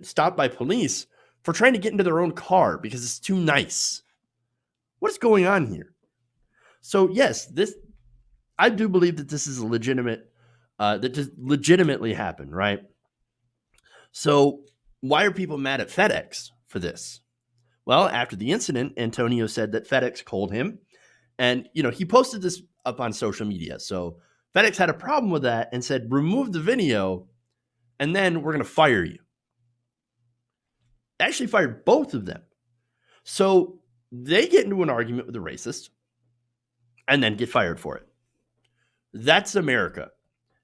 stopped by police for trying to get into their own car because it's too nice. What is going on here? So, yes, I do believe that this is a legitimate, that just legitimately happened, right? So why are people mad at FedEx for this? Well, after the incident, Antonio said that FedEx called him and, he posted this up on social media. So FedEx had a problem with that and said, remove the video and then we're going to fire you. Actually fired both of them. So they get into an argument with a racist and then get fired for it. That's America.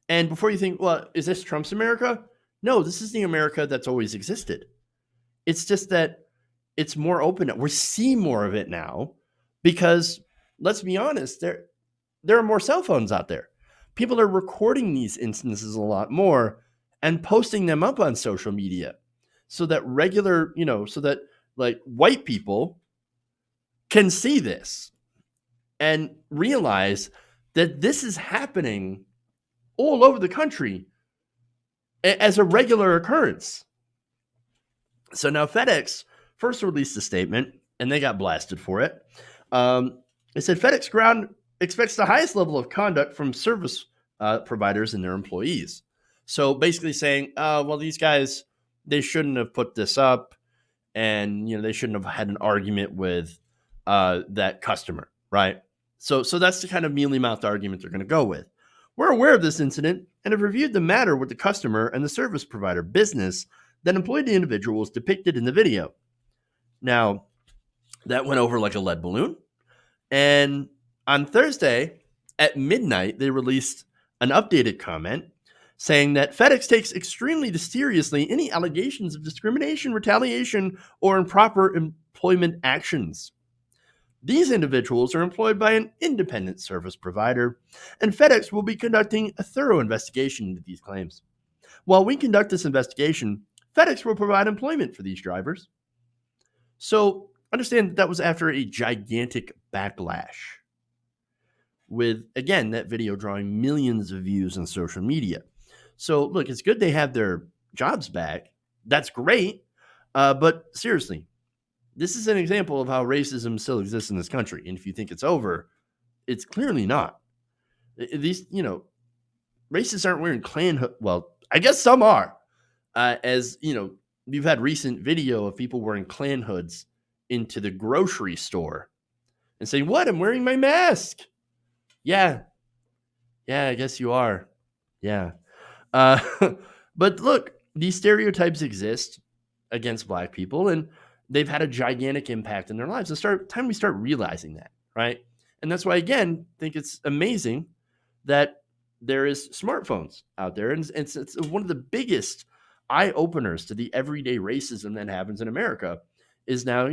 And before you think, well, is this Trump's America? No, this is the America that's always existed. It's just that it's more open. We're seeing more of it now because, let's be honest, there are more cell phones out there. People are recording these instances a lot more and posting them up on social media so that so that like white people can see this and realize that this is happening all over the country as a regular occurrence. So now FedEx first released a statement, and they got blasted for it. They said FedEx Ground expects the highest level of conduct from service providers and their employees. So basically saying, well, these guys, they shouldn't have put this up, and they shouldn't have had an argument with that customer, right? So that's the kind of mealy-mouthed argument they're going to go with. We're aware of this incident and have reviewed the matter with the customer and the service provider business that employed the individuals depicted in the video. Now, that went over like a lead balloon. And on Thursday at midnight, they released an updated comment saying that FedEx takes extremely seriously any allegations of discrimination, retaliation, or improper employment actions. These individuals are employed by an independent service provider, and FedEx will be conducting a thorough investigation into these claims. While we conduct this investigation, FedEx will provide employment for these drivers. So understand that was after a gigantic backlash with, again, that video drawing millions of views on social media. So look, it's good they have their jobs back. That's great. But seriously, this is an example of how racism still exists in this country. And if you think it's over, it's clearly not. These, racists aren't wearing Klan. Well, I guess some are. We've had recent video of people wearing Klan hoods into the grocery store and saying, "What? I'm wearing my mask." Yeah, I guess you are. Yeah. But look, these stereotypes exist against Black people, and they've had a gigantic impact in their lives. It's time we start realizing that, right? And that's why, again, I think it's amazing that there is smartphones out there, and it's one of the biggest eye openers to the everyday racism that happens in America is now,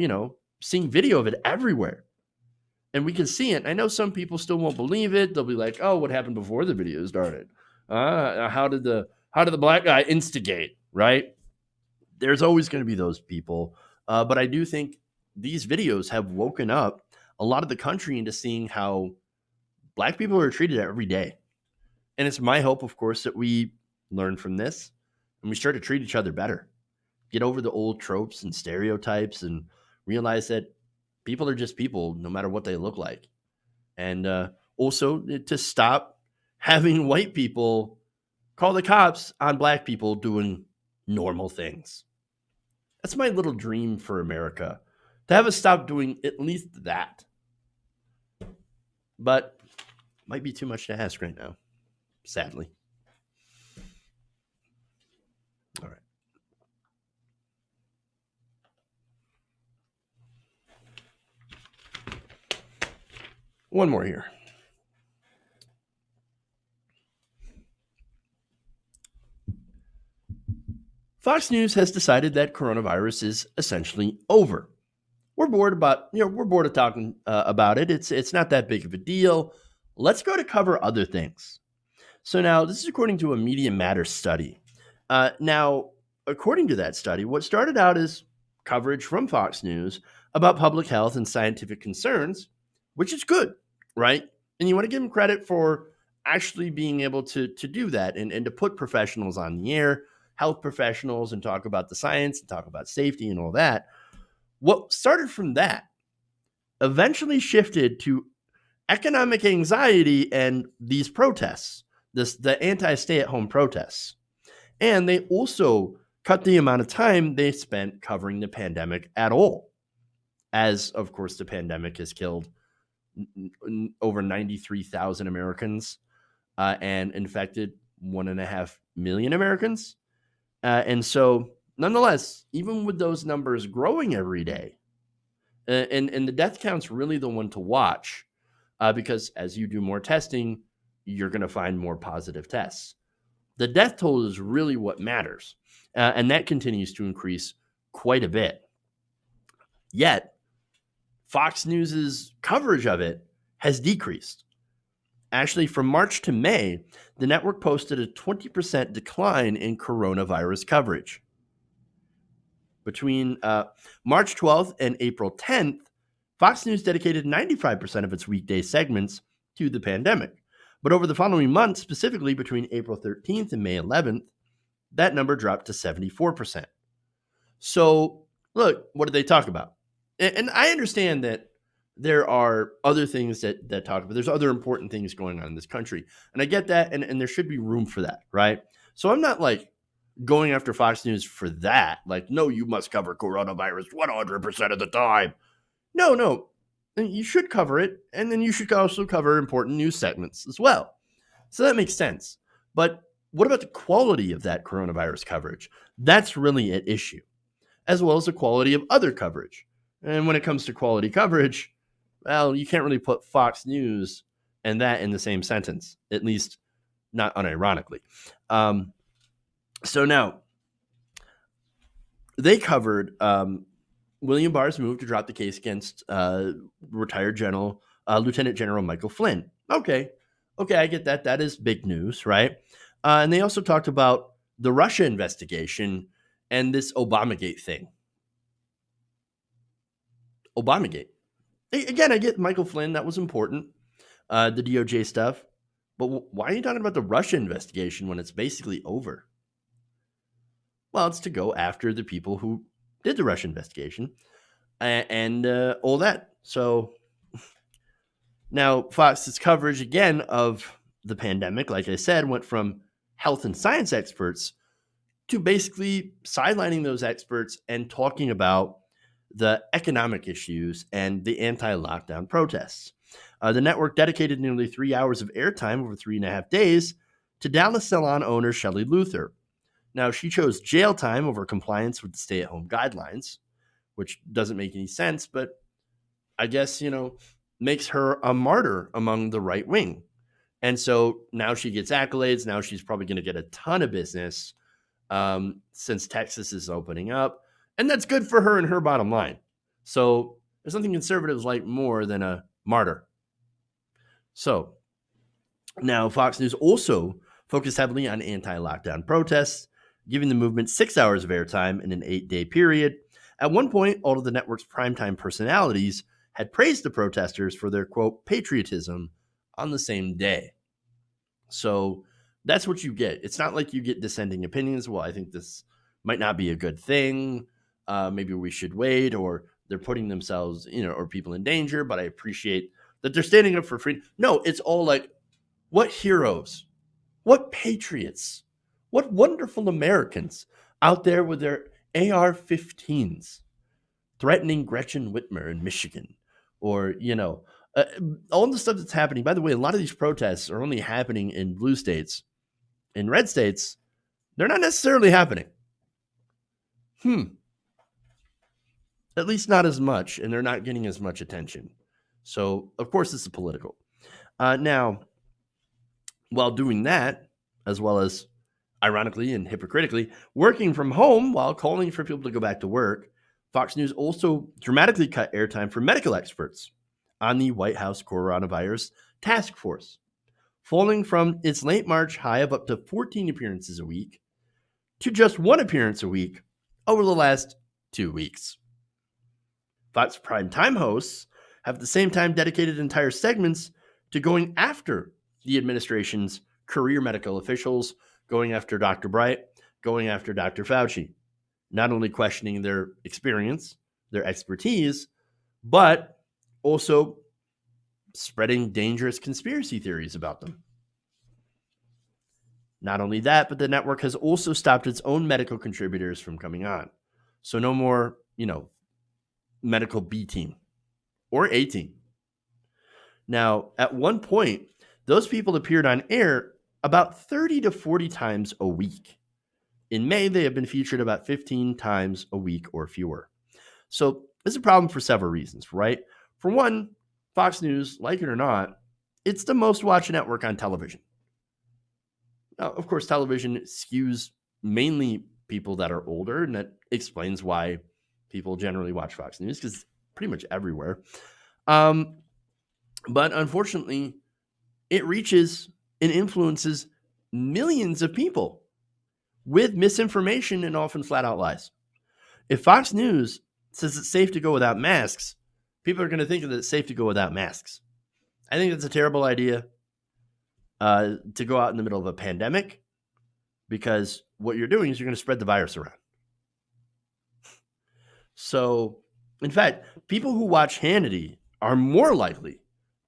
seeing video of it everywhere. And we can see it. I know some people still won't believe it. They'll be like, "Oh, what happened before the video started? How did the Black guy instigate?" Right? There's always going to be those people. But I do think these videos have woken up a lot of the country into seeing how Black people are treated every day. And it's my hope, of course, that we learn from this and we start to treat each other better. Get over the old tropes and stereotypes and realize that people are just people no matter what they look like. And also to stop having white people call the cops on Black people doing normal things. That's my little dream for America, to have us stop doing at least that. But might be too much to ask right now, sadly. All right. One more here. Fox News has decided that coronavirus is essentially over. We're bored of talking about it. It's not that big of a deal. Let's go to cover other things. So now this is according to a Media Matters study. Now, according to that study, what started out as coverage from Fox News about public health and scientific concerns, which is good, right? And you want to give them credit for actually being able to do that and to put professionals on the air, health professionals, and talk about the science and talk about safety and all that. What started from that eventually shifted to economic anxiety and these protests, the anti-stay-at-home protests. And they also cut the amount of time they spent covering the pandemic at all, as, of course, the pandemic has killed over 93,000 Americans and infected 1.5 million Americans. And so, nonetheless, even with those numbers growing every day, and the death count's really the one to watch, because as you do more testing, you're going to find more positive tests. The death toll is really what matters, and that continues to increase quite a bit. Yet, Fox News's coverage of it has decreased. Actually, from March to May, the network posted a 20% decline in coronavirus coverage. Between March 12th and April 10th, Fox News dedicated 95% of its weekday segments to the pandemic. But over the following months, specifically between April 13th and May 11th, that number dropped to 74%. So, look, what did they talk about? And I understand that there are other things that talk about. There's other important things going on in this country. And I get that, and there should be room for that, right? So I'm not like going after Fox News for that. Like, no, you must cover coronavirus 100% of the time. No. You should cover it, and then you should also cover important news segments as well. So that makes sense. But what about the quality of that coronavirus coverage? That's really at issue, as well as the quality of other coverage. And when it comes to quality coverage, well, you can't really put Fox News and that in the same sentence, at least not unironically. So now, they covered William Barr's move to drop the case against retired Lieutenant General Michael Flynn. Okay, I get that. That is big news, right? And they also talked about the Russia investigation and this Obamagate thing. Obamagate. Again, I get Michael Flynn. That was important, the DOJ stuff. But why are you talking about the Russia investigation when it's basically over? Well, it's to go after the people who did the Russia investigation and all that. So now Fox's coverage again of the pandemic, like I said, went from health and science experts to basically sidelining those experts and talking about the economic issues and the anti-lockdown protests. The network dedicated nearly 3 hours of airtime over 3.5 days to Dallas salon owner Shelley Luther. Now, she chose jail time over compliance with the stay-at-home guidelines, which doesn't make any sense, but I guess, makes her a martyr among the right wing. And so now she gets accolades. Now she's probably going to get a ton of business since Texas is opening up. And that's good for her and her bottom line. So there's nothing conservatives like more than a martyr. So now Fox News also focused heavily on anti-lockdown protests, giving the movement 6 hours of airtime in an 8-day period. At one point, all of the network's primetime personalities had praised the protesters for their, quote, patriotism on the same day. So that's what you get. It's not like you get dissenting opinions. Well, I think this might not be a good thing. Maybe we should wait, or they're putting themselves, or people in danger, but I appreciate that they're standing up for freedom. No, it's all like, what heroes, what patriots, what wonderful Americans out there with their AR-15s threatening Gretchen Whitmer in Michigan, or, all the stuff that's happening. By the way, a lot of these protests are only happening in blue states. In red states, they're not necessarily happening. At least not as much, and they're not getting as much attention. So, of course, this is political. Now, while doing that, as well as ironically and hypocritically, working from home while calling for people to go back to work, Fox News also dramatically cut airtime for medical experts on the White House coronavirus task force, falling from its late March high of up to 14 appearances a week to just 1 appearance a week over the last 2 weeks. Fox primetime hosts have at the same time dedicated entire segments to going after the administration's career medical officials, going after Dr. Bright, going after Dr. Fauci, not only questioning their experience, their expertise, but also spreading dangerous conspiracy theories about them. Not only that, but the network has also stopped its own medical contributors from coming on. So no more, medical B team or A team. Now, at one point, those people appeared on air about 30 to 40 times a week. In May, they have been featured about 15 times a week or fewer. So this is a problem for several reasons, right? For one, Fox News, like it or not, It's the most watched network on television. Now, of course, television skews mainly people that are older, and that explains why people generally watch Fox News, because it's pretty much everywhere. But unfortunately, it reaches and influences millions of people with misinformation and often flat out lies. If Fox News says it's safe to go without masks, people are going to think that it's safe to go without masks. I think it's a terrible idea to go out in the middle of a pandemic, because what you're doing is you're going to spread the virus around. So, in fact, people who watch Hannity are more likely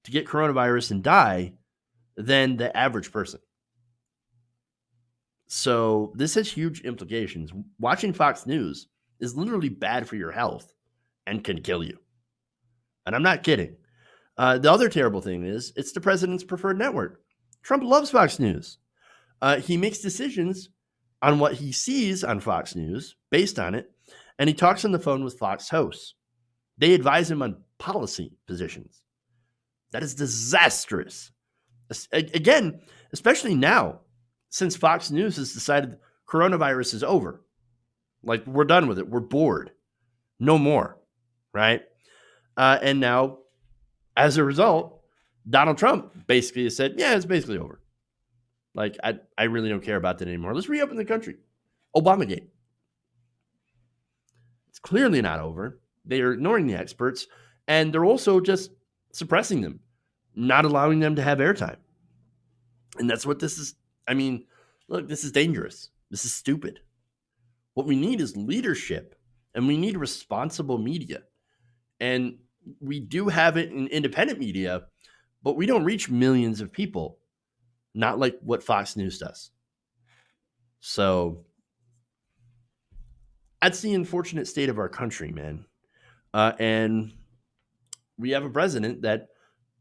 to get coronavirus and die than the average person. So this has huge implications. Watching Fox News is literally bad for your health and can kill you. And I'm not kidding. The other terrible thing is it's the president's preferred network. Trump loves Fox News. He makes decisions on what he sees on Fox News based on it, and he talks on the phone with Fox hosts. They advise him on policy positions. That is disastrous. Again, especially now, since Fox News has decided coronavirus is over. Like, we're done with it. We're bored. No more, right? And now, as a result, Donald Trump basically has said, yeah, it's basically over. Like, I really don't care about that anymore. Let's reopen the country. Obamagate. It's clearly not over. They are ignoring the experts, and they're also just suppressing them, not allowing them to have airtime. And that's what this is. I mean, look, this is dangerous. This is stupid. What we need is leadership, and we need responsible media. And we do have it in independent media, but we don't reach millions of people, not like what Fox News does. So that's the unfortunate state of our country, man. And we have a president that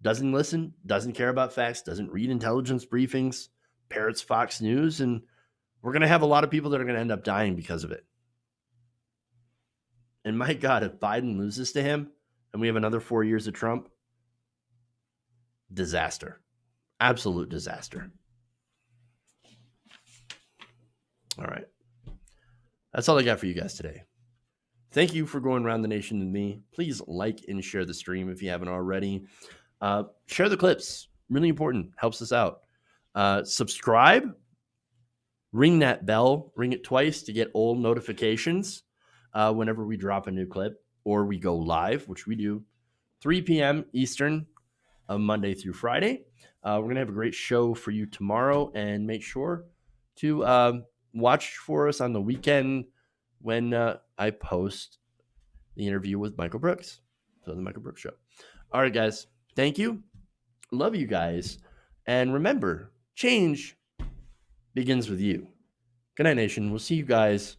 doesn't listen, doesn't care about facts, doesn't read intelligence briefings, parrots Fox News, and we're going to have a lot of people that are going to end up dying because of it. And my God, if Biden loses to him and we have another 4 years of Trump, disaster. Absolute disaster. All right. That's all I got for you guys today. Thank you for going around the nation with me. Please like and share the stream if you haven't already. Share the clips. Really important. Helps us out. Subscribe. Ring that bell. Ring it twice to get all notifications whenever we drop a new clip or we go live, which we do 3 p.m. Eastern, Monday through Friday. We're going to have a great show for you tomorrow, and make sure to watch for us on the weekend when I post the interview with Michael Brooks. So the Michael Brooks Show. All right, guys. Thank you. Love you guys. And remember, change begins with you. Good night, nation. We'll see you guys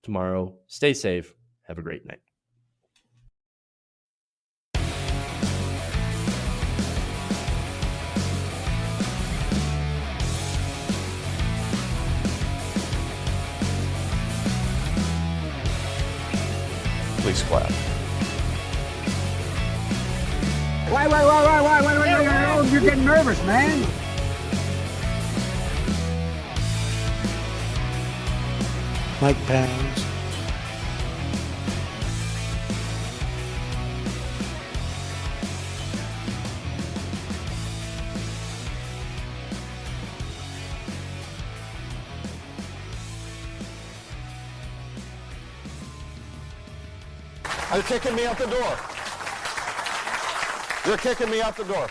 tomorrow. Stay safe. Have a great night. Please clap. Why? You're getting nervous, man. Mike Pounds. You're kicking me out the door. You're kicking me out the door.